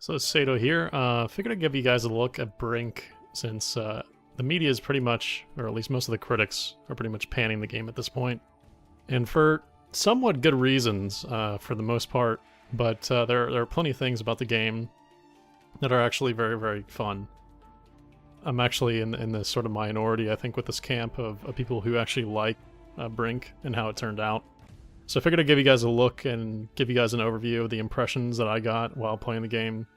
So it's Sado here. Figured I'd give you guys a look at Brink since the media is pretty much, or at least most of the critics, are pretty much panning the game at this point. And for somewhat good reasons for the most part, but there are plenty of things about the game that are actually very, very fun. I'm actually in this sort of minority, I think, with this camp of people who actually like Brink and how it turned out. So I figured I'd give you guys a look and give you guys an overview of the impressions that I got while playing the game.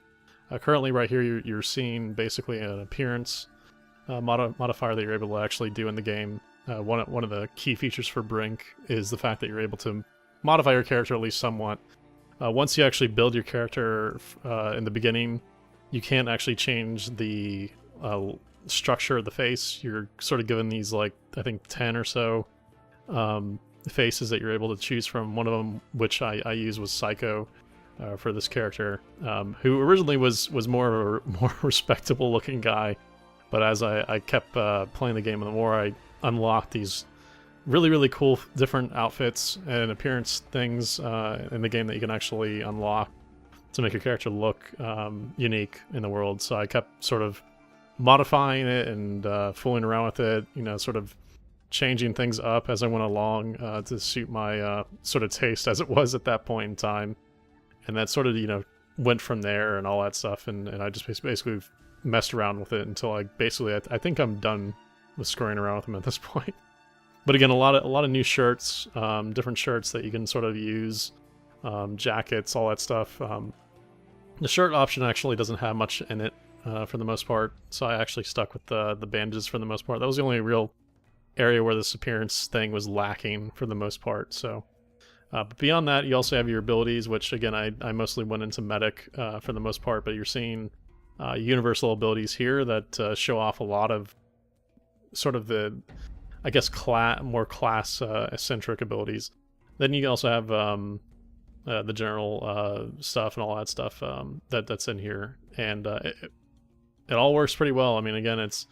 Currently right here you're seeing basically an appearance modifier that you're able to actually do in the game. One of the key features for Brink is the fact that you're able to modify your character at least somewhat. Once you actually build your character in the beginning, you can't actually change the structure of the face. You're sort of given these, like, I think 10 or so faces that you're able to choose from. One of them, which I use, was Psycho for this character, who originally was more of a more respectable looking guy, but as I kept playing the game, the more I unlocked these really cool different outfits and appearance things in the game that you can actually unlock to make your character look unique in the world. So I kept sort of modifying it and fooling around with it, you know, sort of changing things up as I went along to suit my sort of taste as it was at that point in time. And that sort of, you know, went from there and all that stuff, and I just basically messed around with it until I think I'm done with screwing around with them at this point. But again, a lot of new shirts, different shirts that you can sort of use, jackets, all that stuff. The shirt option actually doesn't have much in it for the most part, so I actually stuck with the bandages for the most part. That was the only real area where this appearance thing was lacking for the most part. So, but beyond that, you also have your abilities, which again I mostly went into medic for the most part. But you're seeing universal abilities here that show off a lot of sort of the, I guess, more class eccentric abilities. Then you also have the general stuff and all that stuff that's in here, and it all works pretty well. I mean, again, it's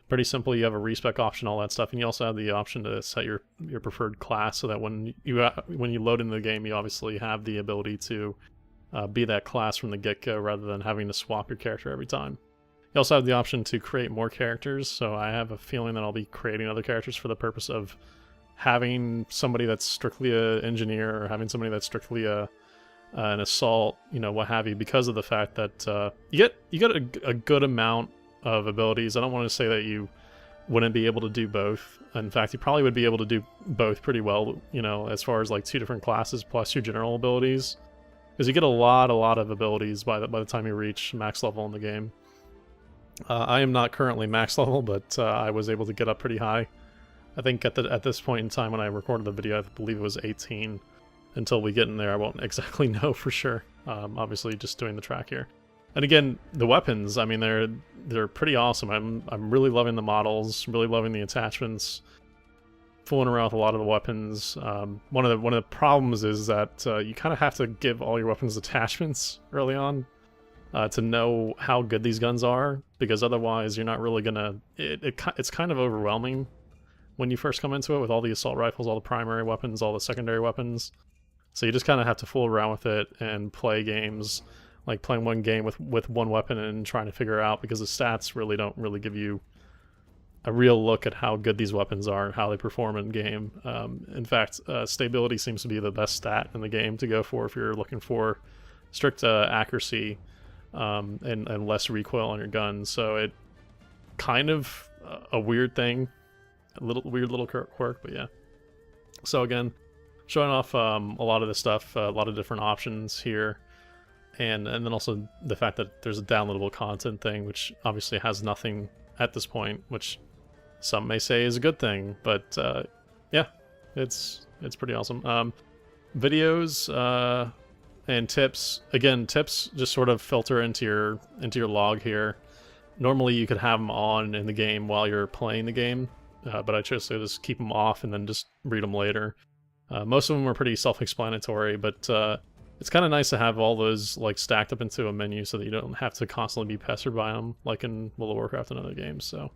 pretty simple. You have a respec option, all that stuff, and you also have the option to set your preferred class, so that when you load into the game, you obviously have the ability to be that class from the get-go rather than having to swap your character every time. You also have the option to create more characters, so I have a feeling that I'll be creating other characters for the purpose of having somebody that's strictly an engineer, or having somebody that's strictly an assault, you know, what have you, because of the fact that you get a good amount of abilities. I don't want to say that you wouldn't be able to do both. In fact, you probably would be able to do both pretty well, you know, as far as like 2 different classes plus your general abilities, because you get a lot of abilities by the time you reach max level in the game. I am not currently max level, but I was able to get up pretty high. I think at this point in time when I recorded the video, I believe it was 18. Until we get in there, I won't exactly know for sure. Obviously, just doing the track here. And again, the weapons, I mean, they're pretty awesome. I'm really loving the models, really loving the attachments, fooling around with a lot of the weapons. One of the problems is that you kind of have to give all your weapons attachments early on to know how good these guns are, because otherwise you're not really gonna. It's kind of overwhelming when you first come into it with all the assault rifles, all the primary weapons, all the secondary weapons. So you just kind of have to fool around with it and play games, like playing one game with one weapon and trying to figure out, because the stats really don't really give you a real look at how good these weapons are and how they perform in game. In fact, stability seems to be the best stat in the game to go for if you're looking for strict accuracy and less recoil on your gun. So it kind of a weird thing, weird little quirk, but yeah. So again, showing off a lot of this stuff, a lot of different options here, and then also the fact that there's a downloadable content thing, which obviously has nothing at this point, which some may say is a good thing, but yeah, it's pretty awesome. Videos and tips. Again, tips just sort of filter into your log here. Normally you could have them on in the game while you're playing the game, but I chose to just keep them off and then just read them later. Most of them are pretty self-explanatory, but it's kind of nice to have all those like stacked up into a menu so that you don't have to constantly be pestered by them, like in World of Warcraft and other games. So,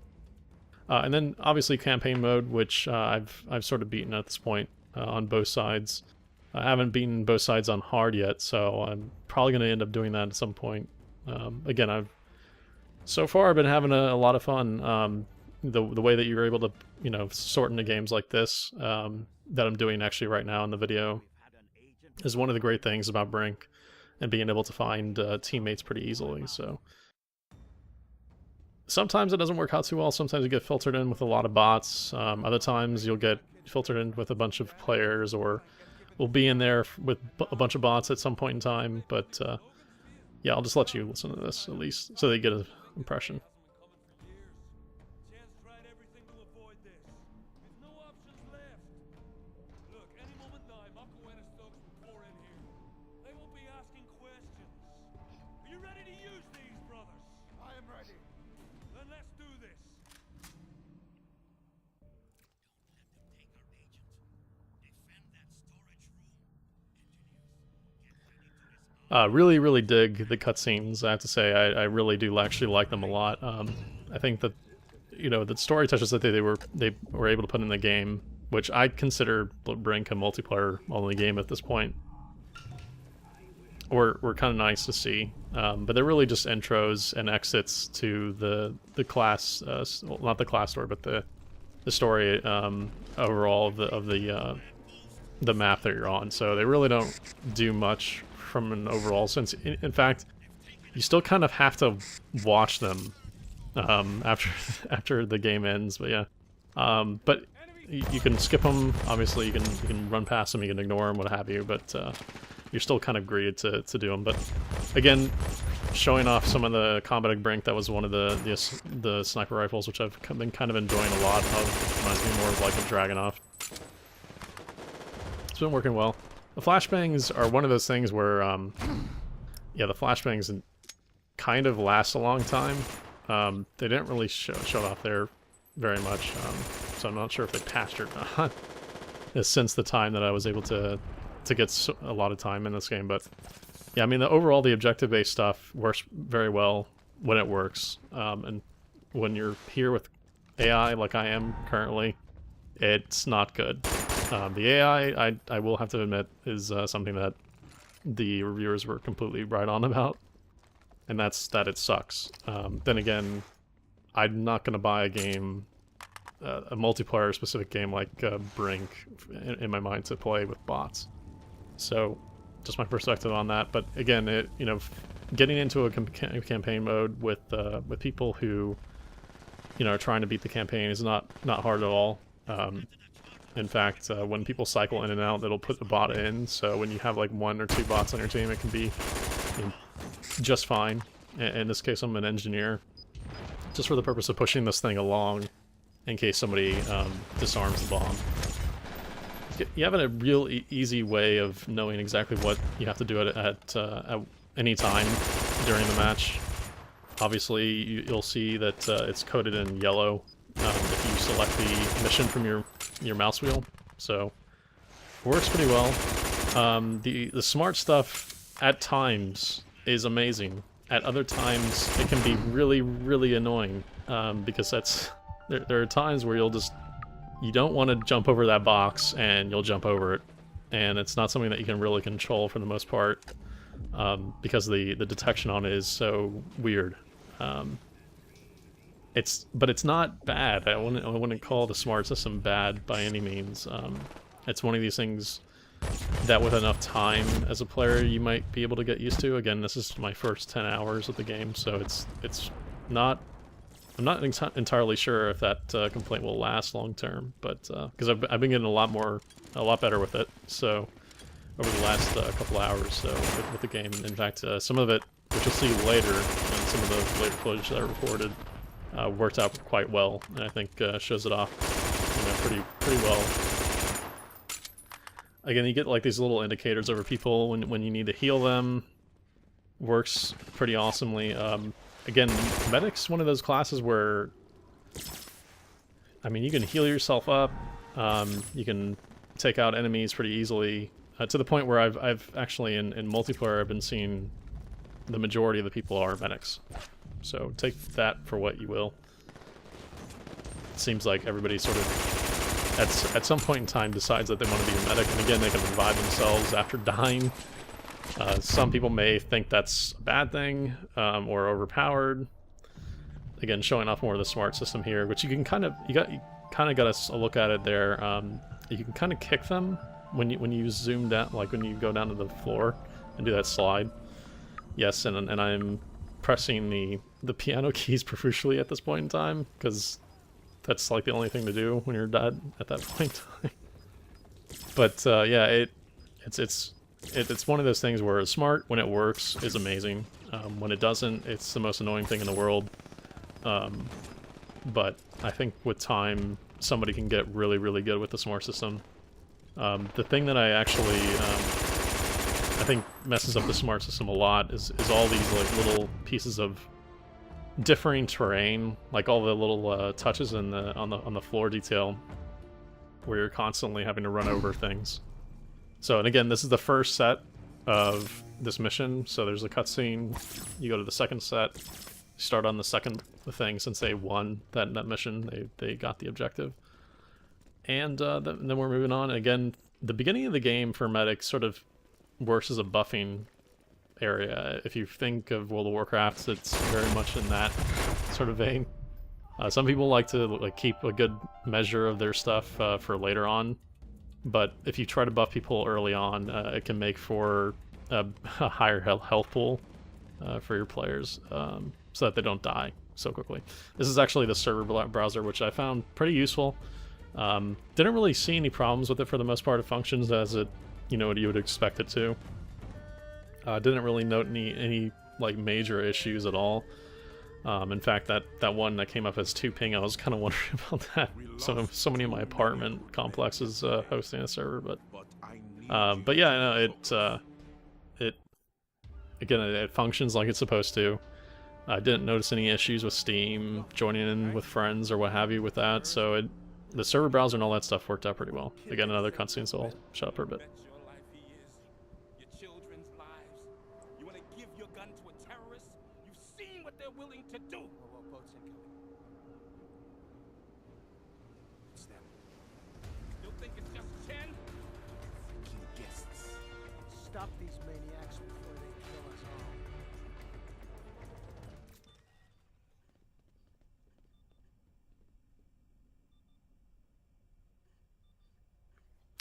and then obviously campaign mode, which I've sort of beaten at this point on both sides. I haven't beaten both sides on hard yet, so I'm probably going to end up doing that at some point Again, so far I've been having a lot of fun. The way that you're able to, you know, sort into games like this, that I'm doing actually right now in the video, is one of the great things about Brink, and being able to find teammates pretty easily. So sometimes it doesn't work out too well. Sometimes you get filtered in with a lot of bots. Other times you'll get filtered in with a bunch of players, or we'll be in there with a bunch of bots at some point in time. But yeah, I'll just let you listen to this at least, so that you get an impression. Really, really dig the cutscenes. I have to say, I really do actually like them a lot. I think that, you know, the story touches that they were able to put in the game, which I consider Brink a multiplayer only game at this point, were kind of nice to see. But they're really just intros and exits to the class, well, not the class story, but the story overall of the map that you're on. So they really don't do much from an overall sense. In fact, you still kind of have to watch them after the game ends. But yeah, but you can skip them. Obviously, you can run past them, you can ignore them, what have you. But you're still kind of greeted to do them. But again, showing off some of the combat Brink, that was one of the sniper rifles, which I've been kind of enjoying a lot of. Reminds me more of like a Dragunov. It's been working well. The flashbangs are one of those things where, yeah, the flashbangs kind of last a long time. They didn't really show it off there very much, so I'm not sure if they patched or not since the time that I was able to get a lot of time in this game. But yeah, I mean, overall, the objective-based stuff works very well when it works, and when you're here with AI like I am currently, it's not good. The AI, I will have to admit, is something that the reviewers were completely right on about, and that's that it sucks. Then again, I'm not going to buy a game, a multiplayer-specific game like Brink, in my mind, to play with bots. So, just my perspective on that. But again, you know, getting into a campaign mode with people who, you know, are trying to beat the campaign is not hard at all. In fact, when people cycle in and out, it'll put the bot in, so when you have like 1 or 2 bots on your team, it can be, you know, just fine. In this case, I'm an engineer, just for the purpose of pushing this thing along in case somebody disarms the bomb. You have a real easy way of knowing exactly what you have to do at any time during the match. Obviously, you'll see that it's coded in yellow if you select the mission from your mouse wheel, so it works pretty well. The smart stuff at times is amazing. At other times, it can be really, really annoying, because there are times where you don't want to jump over that box, and you'll jump over it, and it's not something that you can really control for the most part, because the detection on it is so weird. But it's not bad. I wouldn't call the smart system bad by any means. It's one of these things that with enough time as a player you might be able to get used to. Again, this is my first 10 hours of the game, so it's not. I'm not entirely sure if that complaint will last long term, but because I've been getting a lot better with it. So over the last couple hours with the game, in fact, some of it, which you'll see later, and some of the later footage that I recorded, worked out quite well, and I think shows it off, you know, pretty well. Again, you get like these little indicators over people when you need to heal them. Works pretty awesomely. Again, Medic's one of those classes where, I mean, you can heal yourself up, you can take out enemies pretty easily, to the point where I've actually, in multiplayer, I've been seeing the majority of the people are Medics. So take that for what you will. It seems like everybody sort of, at some point in time, decides that they want to be a medic, and again, they can revive themselves after dying. Some people may think that's a bad thing or overpowered. Again, showing off more of the smart system here, which you can kind of got a look at it there. You can kind of kick them when you zoom down, like when you go down to the floor and do that slide. Yes, and I'm pressing the piano keys profusely at this point in time because that's like the only thing to do when you're dead at that point in time. But yeah, it's one of those things where smart, when it works, is amazing. When it doesn't, it's the most annoying thing in the world. But I think with time, somebody can get really, really good with the smart system. The thing that I actually, I think messes up the smart system a lot is all these like little pieces of differing terrain, like all the little touches in on the floor detail, where you're constantly having to run over things. So, and again, this is the first set of this mission, so there's a cutscene. You go to the second set, start on the second thing. Since they won that mission, they got the objective. And then we're moving on. Again, the beginning of the game for medic sort of works as a buffing area. If you think of World of Warcraft, it's very much in that sort of vein. Some people like to keep a good measure of their stuff for later on. But if you try to buff people early on, it can make for a higher health pool for your players, so that they don't die so quickly. This is actually the server browser, which I found pretty useful. Didn't really see any problems with it for the most part. It functions as it, what you would expect it to. Didn't really note any like major issues at all. In fact, that one that came up as 2 ping, I was kind of wondering about that. So many of my apartment complexes hosting a server, but yeah, no, it functions like it's supposed to. I didn't notice any issues with Steam joining in with friends or what have you with that. So the server browser and all that stuff worked out pretty well. Again, another cutscene, so I'll shut up for a bit. Willing to do. Boats incoming. It's them. Still think it's just 10? Guests. Stop these maniacs before they kill us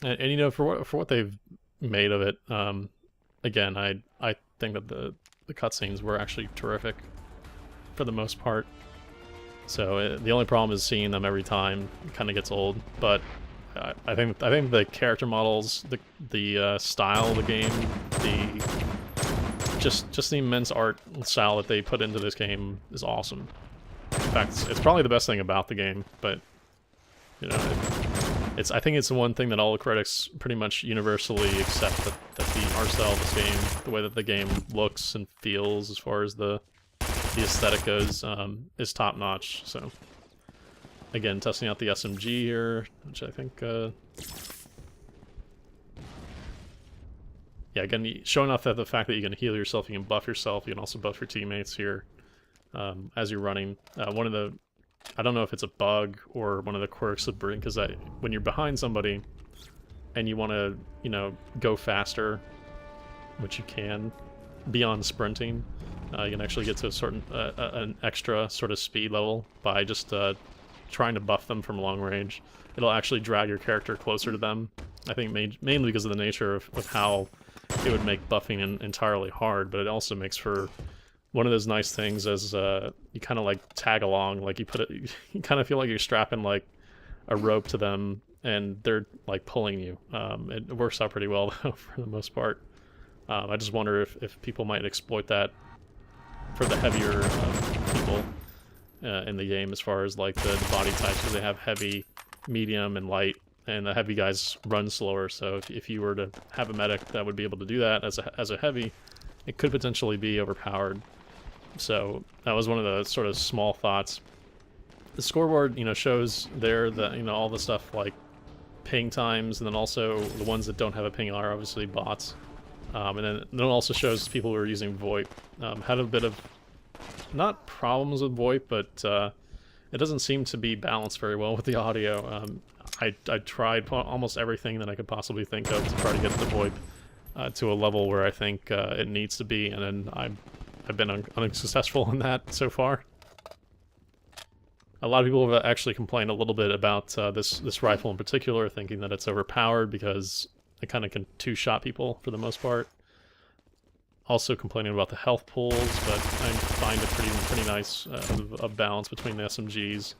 all. And for what they've made of it, again, I think that the cutscenes were actually terrific for the most part. So the only problem is seeing them every time. It kind of gets old, but I think the character models, the style of the game, just the immense art style that they put into this game is awesome. In fact, it's probably the best thing about the game. But I think it's the one thing that all the critics pretty much universally accept, that the art style of this game, the way that the game looks and feels, as far as the aesthetic goes, is top notch. So again, testing out the SMG here, which I think yeah, again, showing off that the fact that you can heal yourself, you can buff yourself, you can also buff your teammates here as you're running. One of the, I don't know if it's a bug or one of the quirks of Brink, is that when you're behind somebody and you want to go faster, which you can beyond sprinting, you can actually get to a certain an extra sort of speed level by just trying to buff them from long range. It'll actually drag your character closer to them. I think mainly because of the nature of how it would make buffing entirely hard, but it also makes for one of those nice things as you kind of like tag along, like you kind of feel like you're strapping like a rope to them and they're like pulling you. It works out pretty well though, for the most part. I just wonder if people might exploit that for the heavier people in the game, as far as like the body types, because they have heavy, medium, and light, and the heavy guys run slower. So if you were to have a medic that would be able to do that as a heavy, it could potentially be overpowered. So that was one of the sort of small thoughts. The scoreboard, shows there that all the stuff like ping times, and then also the ones that don't have a ping are obviously bots. And then it also shows people who are using VoIP. Had a bit of, not problems with VoIP, but it doesn't seem to be balanced very well with the audio. I tried almost everything that I could possibly think of to try to get the VoIP to a level where I think it needs to be, and then I've been unsuccessful in that so far. A lot of people have actually complained a little bit about this rifle in particular, thinking that it's overpowered because it kind of can two-shot people for the most part. Also complaining about the health pools, but I find it pretty nice a balance between the SMGs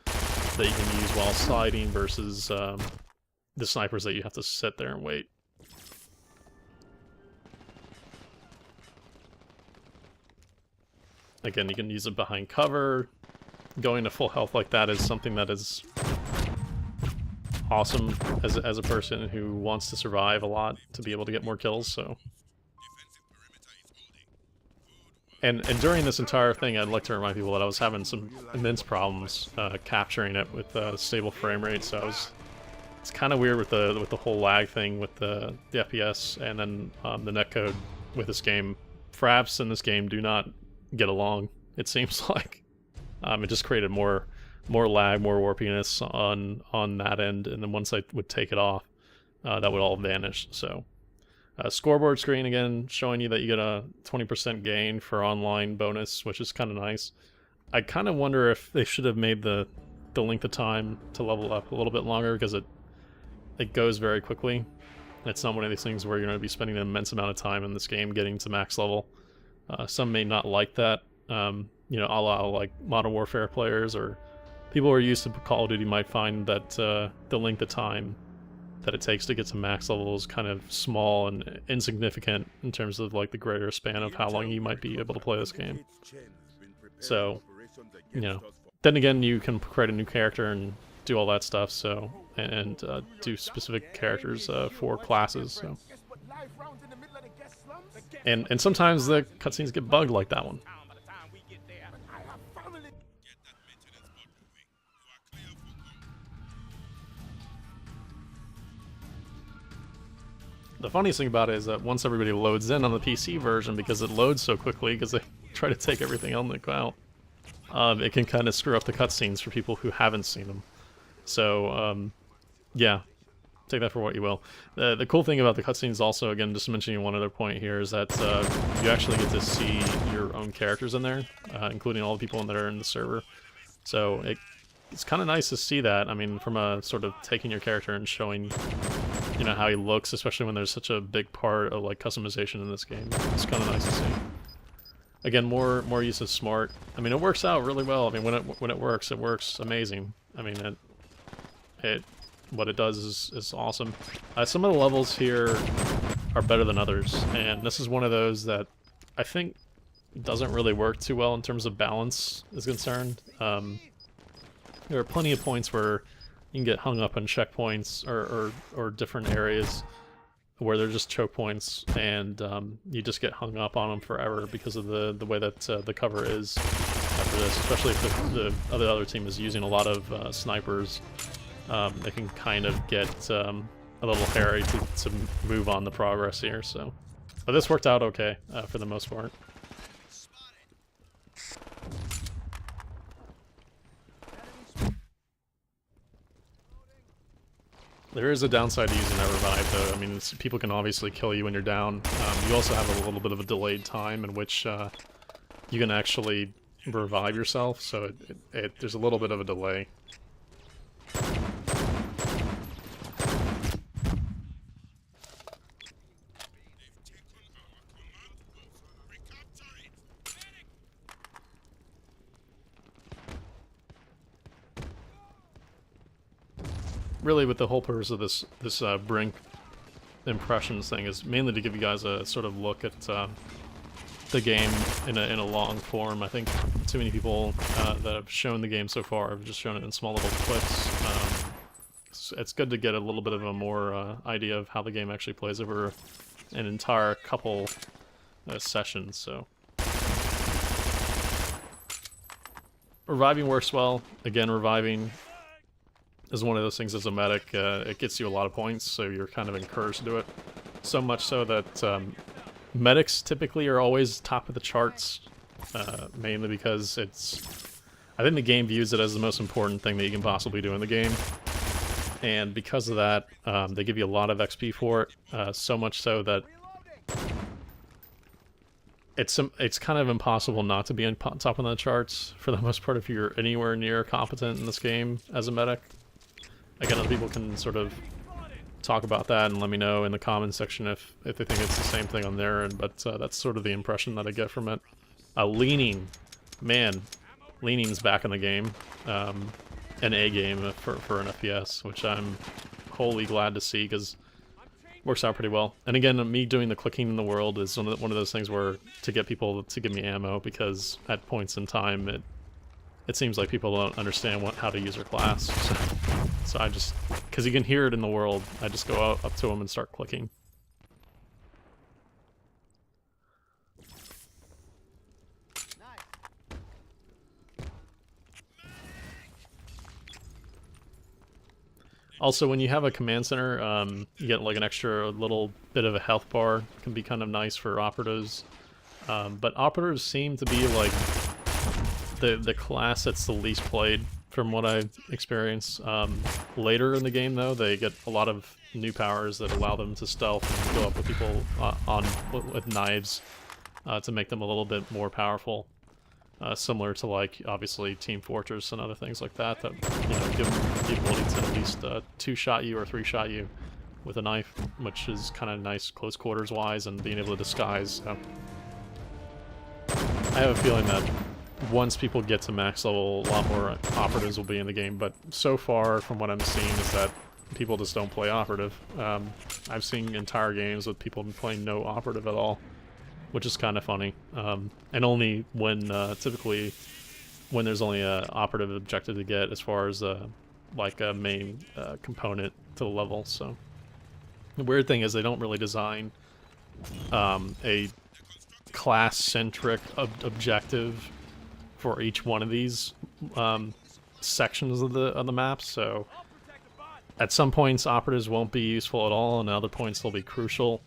that you can use while sliding versus the snipers that you have to sit there and wait. Again, you can use it behind cover. Going to full health like that is something that is awesome as a person who wants to survive a lot to be able to get more kills, so. And during this entire thing, I'd like to remind people that I was having some immense problems capturing it with stable frame rate, so it's kind of weird with the whole lag thing with the FPS and then the netcode with this game. Fraps in this game do not get along, it seems like. It just created more lag, more warpiness on that end, and then once I would take it off, that would all vanish, so. Scoreboard screen again, showing you that you get a 20% gain for online bonus, which is kind of nice. I kind of wonder if they should have made the length of time to level up a little bit longer, because it goes very quickly. It's not one of these things where you're going to be spending an immense amount of time in this game getting to max level. Some may not like that, you know, a la like Modern Warfare players or people who are used to Call of Duty might find that the length of time that it takes to get to max level is kind of small and insignificant in terms of like the greater span of how long you might be able to play this game. So, you know, then again, you can create a new character and do all that stuff, so, and do specific characters for classes, so. And sometimes the cutscenes get bugged like that one. The funniest thing about it is that once everybody loads in on the PC version, because it loads so quickly, because they try to take everything on the cloud, it can kind of screw up the cutscenes for people who haven't seen them. So, yeah, take that for what you will. The cool thing about the cutscenes also, again, just mentioning one other point here, is that you actually get to see your own characters in there, including all the people that are in the server. So it's kind of nice to see that. I mean, from a sort of taking your character and showing, you know, how he looks, especially when there's such a big part of like customization in this game. It's kind of nice to see. Again, more use of smart. I mean, it works out really well. I mean, when it works amazing. I mean, what it does is awesome. Some of the levels here are better than others, and this is one of those that I think doesn't really work too well in terms of balance is concerned. There are plenty of points where you can get hung up on checkpoints or different areas where they're just choke points, and you just get hung up on them forever because of the way that the cover is after this, especially if the other team is using a lot of snipers. They can kind of get a little hairy to move on the progress here, so. But this worked out okay for the most part. There is a downside to using that revive, though. I mean, people can obviously kill you when you're down. You also have a little bit of a delayed time in which you can actually revive yourself, so there's a little bit of a delay. Really, with the whole purpose of this Brink impressions thing is mainly to give you guys a sort of look at the game in a long form. I think too many people that have shown the game so far have just shown it in small little clips. It's good to get a little bit of a more idea of how the game actually plays over an entire couple sessions. So reviving works well. Again, reviving is one of those things as a medic, it gets you a lot of points, so you're kind of encouraged to do it. So much so that medics typically are always top of the charts, mainly because I think the game views it as the most important thing that you can possibly do in the game. And because of that, they give you a lot of XP for it, so much so that it's kind of impossible not to be on top of the charts for the most part if you're anywhere near competent in this game as a medic. Again, other people can sort of talk about that and let me know in the comments section if they think it's the same thing on their end, but that's sort of the impression that I get from it. Leaning. Man, leaning's back in the game. An A game for an FPS, which I'm wholly glad to see because works out pretty well. And again, me doing the clicking in the world is one of those things where to get people to give me ammo, because at points in time it seems like people don't understand how to use their class. So I just, because you can hear it in the world, I just go up to them and start clicking. Also, when you have a command center, you get like an extra little bit of a health bar. It can be kind of nice for operatives. But operatives seem to be like the class that's the least played from what I experience. Later in the game, though, they get a lot of new powers that allow them to stealth and go up with people with knives to make them a little bit more powerful. Similar to, like, obviously Team Fortress and other things like that, that, you know, give them the ability to at least 2-shot you or 3-shot you with a knife, which is kind of nice close quarters wise, and being able to disguise. So I have a feeling that once people get to max level, a lot more operatives will be in the game, but so far from what I'm seeing is that people just don't play operative. I've seen entire games with people playing no operative at all, which is kind of funny, and only when typically when there's only a operative objective to get as far as like a main component to the level. So the weird thing is they don't really design a class-centric objective for each one of these sections of the map. So at some points operatives won't be useful at all, and at other points they'll be crucial.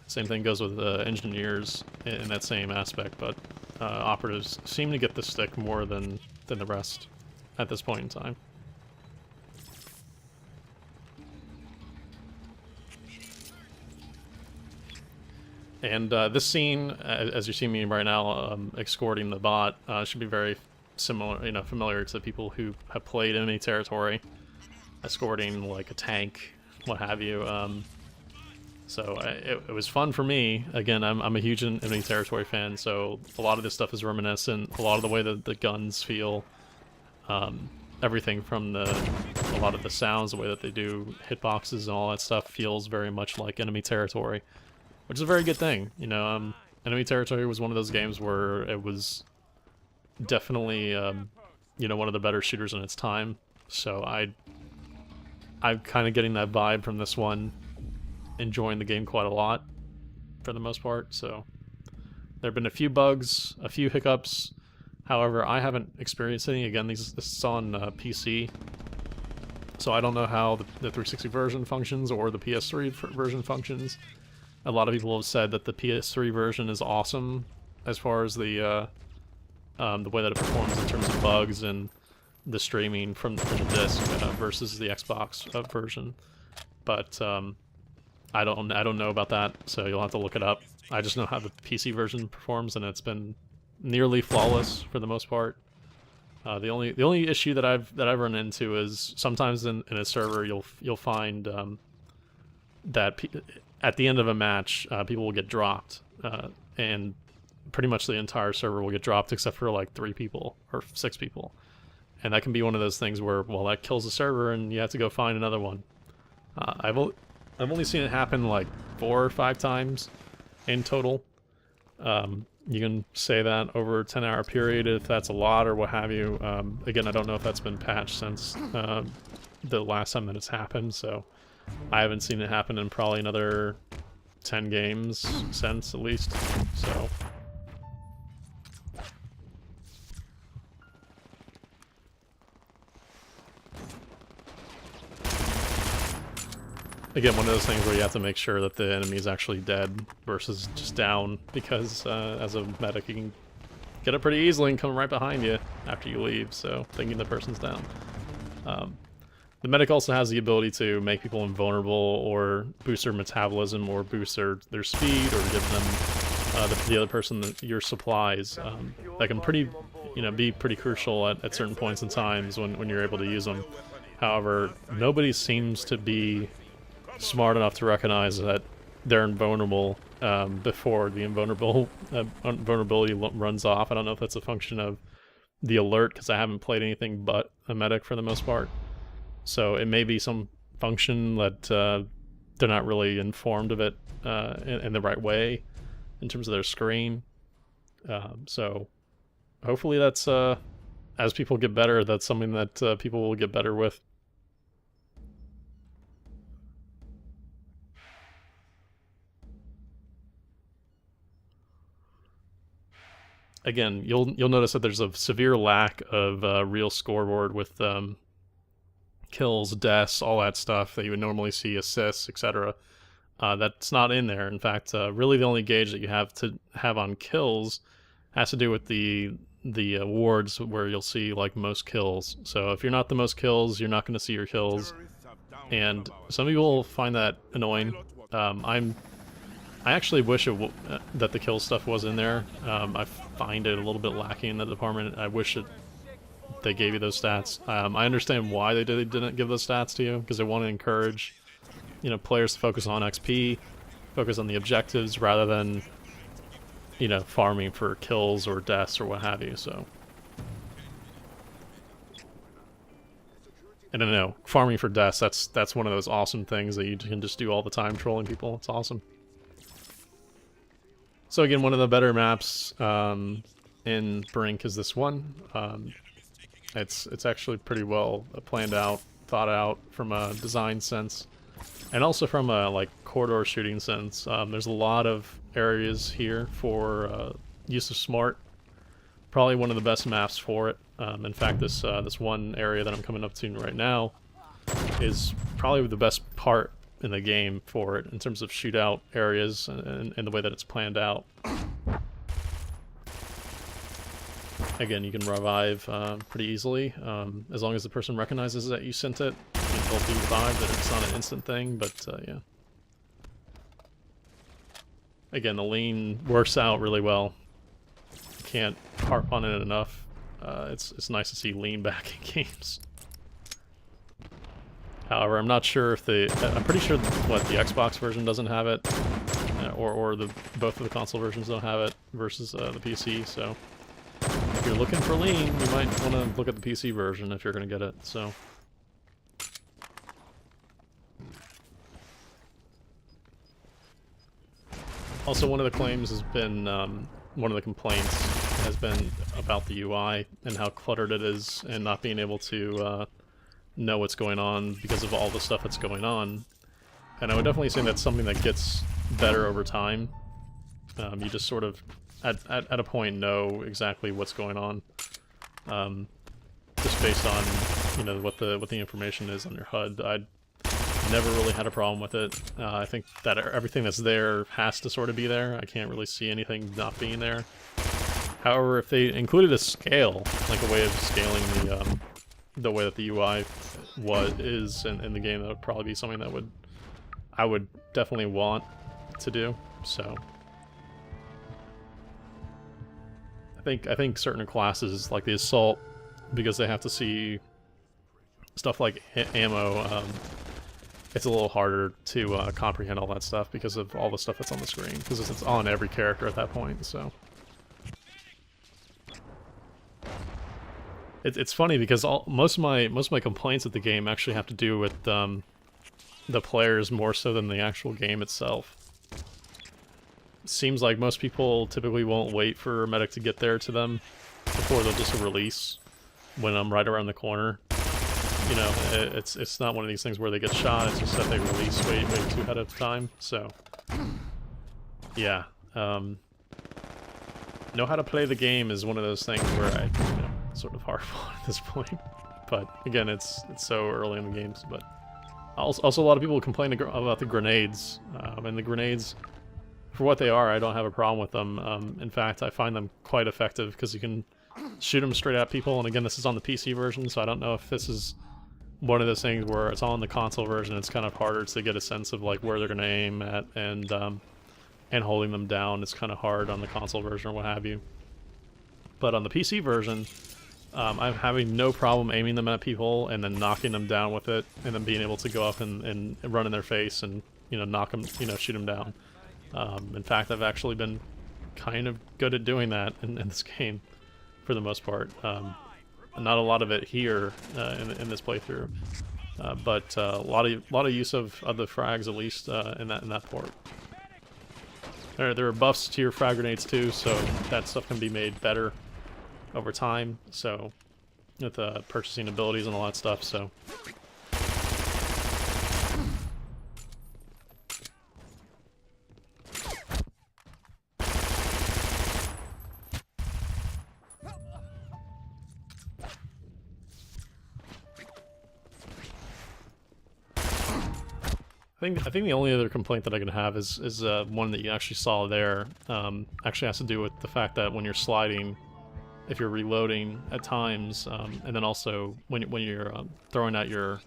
Same thing goes with engineers in that same aspect, but operatives seem to get the stick more than the rest at this point in time. And this scene, as you're seeing me right now, escorting the bot, should be very similar, you know, familiar to people who have played enemy territory, escorting like a tank, what have you. So it was fun for me. Again, I'm a huge enemy territory fan, so a lot of this stuff is reminiscent. A lot of the way that the guns feel, everything from a lot of the sounds, the way that they do hitboxes and all that stuff feels very much like enemy territory, which is a very good thing. You know, enemy territory was one of those games where it was definitely, you know, one of the better shooters in its time. So I'm kind of getting that vibe from this one. Enjoying the game quite a lot for the most part. So there have been a few bugs, a few hiccups. However, I haven't experienced any. Again, this is on PC, so I don't know how the 360 version functions or the PS3 version functions. A lot of people have said that the PS3 version is awesome as far as the way that it performs in terms of bugs and the streaming from the disc versus the Xbox version. But I don't know about that, so you'll have to look it up. I just know how the PC version performs, and it's been nearly flawless for the most part. The only issue that I've run into is sometimes in a server you'll find that at the end of a match people will get dropped, and pretty much the entire server will get dropped except for like 3 people or 6 people, and that can be one of those things where, well, that kills the server and you have to go find another one. I've only seen it happen like 4 or 5 times in total. You can say that over a 10-hour period if that's a lot or what have you. Again, I don't know if that's been patched since the last time that it's happened, so I haven't seen it happen in probably another 10 games since, at least. So again, one of those things where you have to make sure that the enemy is actually dead versus just down, because as a medic you can get it pretty easily and come right behind you after you leave, so thinking the person's down. The medic also has the ability to make people invulnerable or boost their metabolism or boost their speed or give them the the other person your supplies. That can be pretty crucial at certain points in times when you're able to use them. However, nobody seems to be smart enough to recognize that they're invulnerable before the vulnerability runs off. I don't know if that's a function of the alert, because I haven't played anything but a medic for the most part. So it may be some function that they're not really informed of it in the right way in terms of their screen. So hopefully that's, as people get better, that's something that people will get better with. Again, you'll notice that there's a severe lack of real scoreboard with kills, deaths, all that stuff that you would normally see, assists, etc. That's not in there. In fact, really the only gauge that you have on kills has to do with the awards, where you'll see like most kills. So if you're not the most kills, you're not going to see your kills, and some people will find that annoying. I actually wish that the kill stuff was in there. I find it a little bit lacking in the department. I wish they gave you those stats. I understand why they didn't give those stats to you, because they want to encourage, players to focus on XP, focus on the objectives rather than, farming for kills or deaths or what have you. So, I don't know, farming for deaths. That's one of those awesome things that you can just do all the time, trolling people. It's awesome. So again, one of the better maps in Brink is this one. It's actually pretty well planned out, thought out from a design sense, and also from a like corridor shooting sense. There's a lot of areas here for use of smart. Probably one of the best maps for it. In fact, this one area that I'm coming up to right now is probably the best part in the game for it in terms of shootout areas and the way that it's planned out. Again, you can revive pretty easily as long as the person recognizes that you sent it. They'll be revived, and it's not an instant thing, but yeah. Again, the lean works out really well. Can't harp on it enough. It's nice to see lean back in games. However, I'm not sure if I'm pretty sure the Xbox version doesn't have it, or both of the console versions don't have it versus the PC. So if you're looking for lean, you might want to look at the PC version if you're going to get it. So. Also, one of the claims has been, one of the complaints has been about the UI and how cluttered it is, and not being able to know what's going on because of all the stuff that's going on. And I would definitely say that's something that gets better over time. You just sort of, at a point, know exactly what's going on, just based on what the information is on your HUD. I never really had a problem with it. I think that everything that's there has to sort of be there. I can't really see anything not being there. However, if they included a scale, like a way of scaling the way that the UI is in the game, that would probably be something that I would definitely want to do. So I think certain classes, like the assault, because they have to see stuff like ammo, it's a little harder to comprehend all that stuff because of all the stuff that's on the screen, because it's on every character at that point. So it's funny because most of my complaints with the game actually have to do with the players more so than the actual game itself. Seems like most people typically won't wait for a medic to get there to them before they'll just release when I'm right around the corner. You know, it's not one of these things where they get shot, it's just that they release way too ahead of time. So yeah, know how to play the game is one of those things where I sort of harp on at this point. But again, it's so early in the games. But also a lot of people complain about the grenades, and the grenades, for what they are, I don't have a problem with them. In fact, I find them quite effective because you can shoot them straight at people. And again, this is on the PC version, so I don't know if this is one of those things where it's on the console version, it's kind of harder to get a sense of like where they're going to aim at and and holding them down is kind of hard on the console version or what have you. But on the PC version, I'm having no problem aiming them at people and then knocking them down with it, and then being able to go up and run in their face and, you know, knock them, you know, shoot them down. In fact, I've actually been kind of good at doing that in this game for the most part. Not a lot of it here in this playthrough, but a lot of use of the frags, at least in that port. There are buffs to your frag grenades too, so that stuff can be made better over time. So with purchasing abilities and all that stuff. So. I think the only other complaint that I can have is one that you actually saw there. Actually has to do with the fact that when you're sliding, if you're reloading at times, and then also when you're throwing out your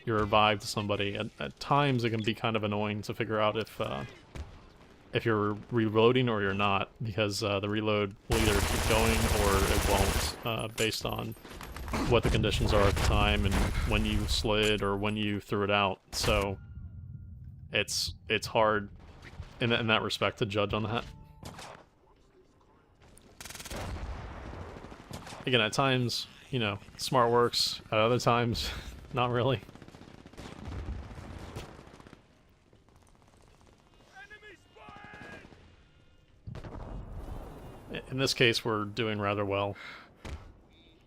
revive to somebody, at times it can be kind of annoying to figure out if you're reloading or you're not, because the reload will either keep going or it won't, based on what the conditions are at the time and when you slid or when you threw it out. So it's hard in that respect to judge on that. Again, at times, you know, smart works. At other times, not really. In this case, we're doing rather well.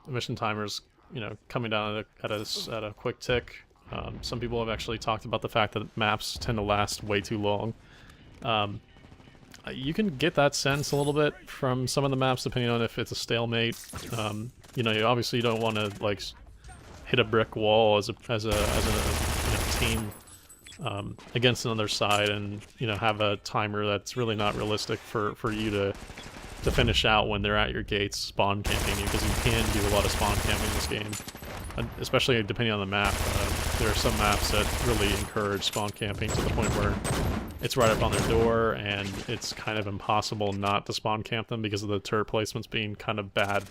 The mission timer's, you know, coming down at a quick tick. Some people have actually talked about the fact that maps tend to last way too long. You can get that sense a little bit from some of the maps, depending on if it's a stalemate. You know, you don't want to like hit a brick wall as a you know, team against another side, and you know, have a timer that's really not realistic for you to finish out when they're at your gates spawn camping you, because you can do a lot of spawn camping in this game, especially depending on the map. There are some maps that really encourage spawn camping to the point where it's right up on their door and it's kind of impossible not to spawn camp them because of the turret placements being kind of bad.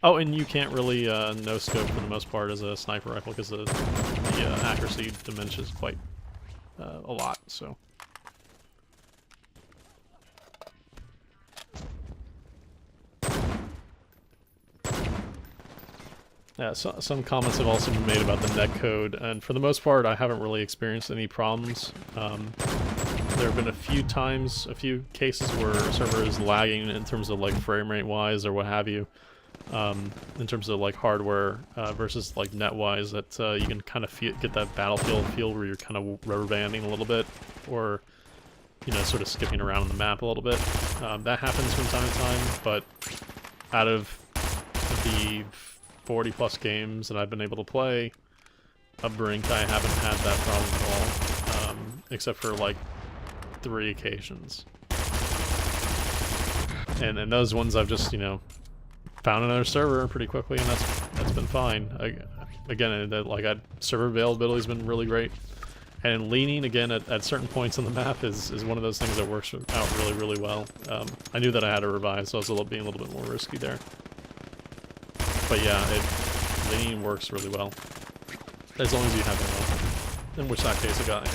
Oh, and you can't really no-scope for the most part as a sniper rifle because the accuracy diminishes quite a lot, so... Yeah, so, some comments have also been made about the netcode, and for the most part, I haven't really experienced any problems. There have been a few cases where a server is lagging in terms of like frame rate wise or what have you, in terms of like hardware versus like net wise, that you can kind of get that Battlefield feel where you're kind of rubber banding a little bit, or you know, sort of skipping around on the map a little bit. That happens from time to time, but out of the 40 plus games that I've been able to play of Brink, I haven't had that problem at all, except for like 3 occasions. And those ones I've just, you know, found another server pretty quickly, and that's been fine. Server availability has been really great, and leaning again at certain points on the map is one of those things that works out really well. I knew that I had to revive, so I was being a little bit more risky there. But yeah, leaning works really well, as long as you have it on. In which that case I got it.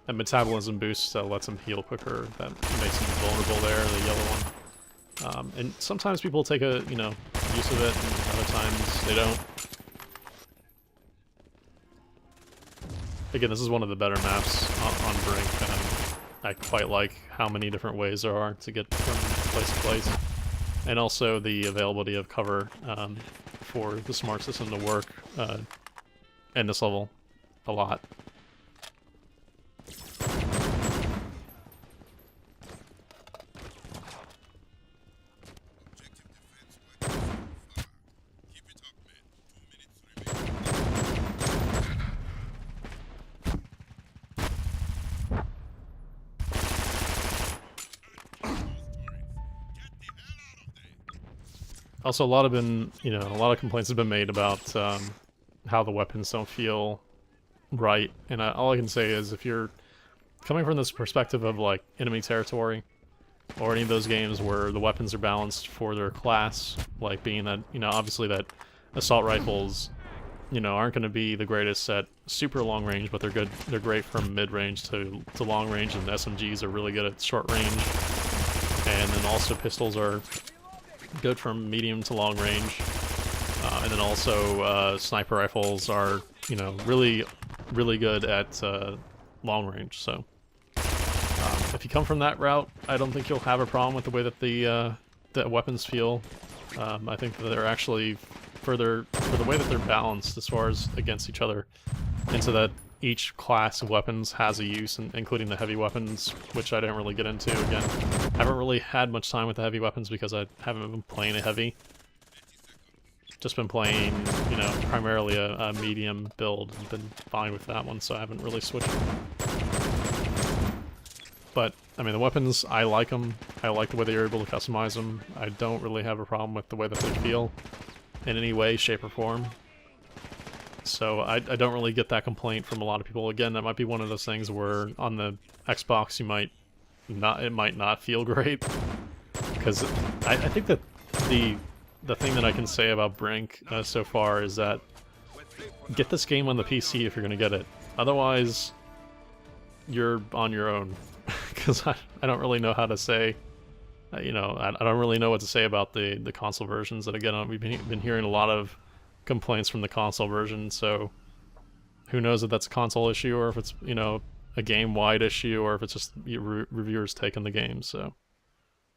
And metabolism boost lets him heal quicker. That makes him vulnerable there, the yellow one. And sometimes people take use of it, and other times they don't. Again, this is one of the better maps on Brink, and I quite like how many different ways there are to get from place to place. And also the availability of cover for the smart system to work in this level a lot. Also, a lot of complaints have been made about how the weapons don't feel right, and all I can say is if you're coming from this perspective of like enemy territory, or any of those games where the weapons are balanced for their class, like being that, obviously that assault rifles, aren't going to be the greatest at super long range, but they're good. They're great from mid range to long range, and SMGs are really good at short range. And then also pistols are good from medium to long range. And then also sniper rifles are, really, really good at long range. So if you come from that route, I don't think you'll have a problem with the way that the weapons feel. I think that they're actually for the way that they're balanced as far as against each other, and so that each class of weapons has a use, including the heavy weapons, which I didn't really get into. Again, I haven't really had much time with the heavy weapons because I haven't been playing a heavy. Just been playing, primarily a medium build and been fine with that one, so I haven't really switched. But, I mean, the weapons, I like them. I like the way they're able to customize them. I don't really have a problem with the way that they feel in any way, shape, or form. So I don't really get that complaint from a lot of people. Again, that might be one of those things where on the Xbox it might not feel great. Because I think that the thing that I can say about Brink so far is that get this game on the PC if you're going to get it. Otherwise, you're on your own. Because I don't really know how to say, I don't really know what to say about the console versions. And again, we've been hearing a lot of complaints from the console version, so who knows if that's a console issue or if it's, a game-wide issue or if it's just reviewers taking the game, so.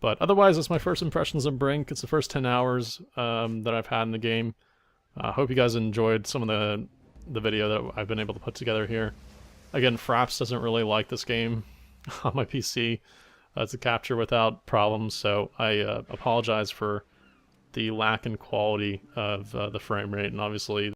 But otherwise, it's my first impressions of Brink. It's the first 10 hours that I've had in the game. I hope you guys enjoyed some of the video that I've been able to put together here. Again, Fraps doesn't really like this game on my PC to capture without problems, so I apologize for the lack in quality of the frame rate, and obviously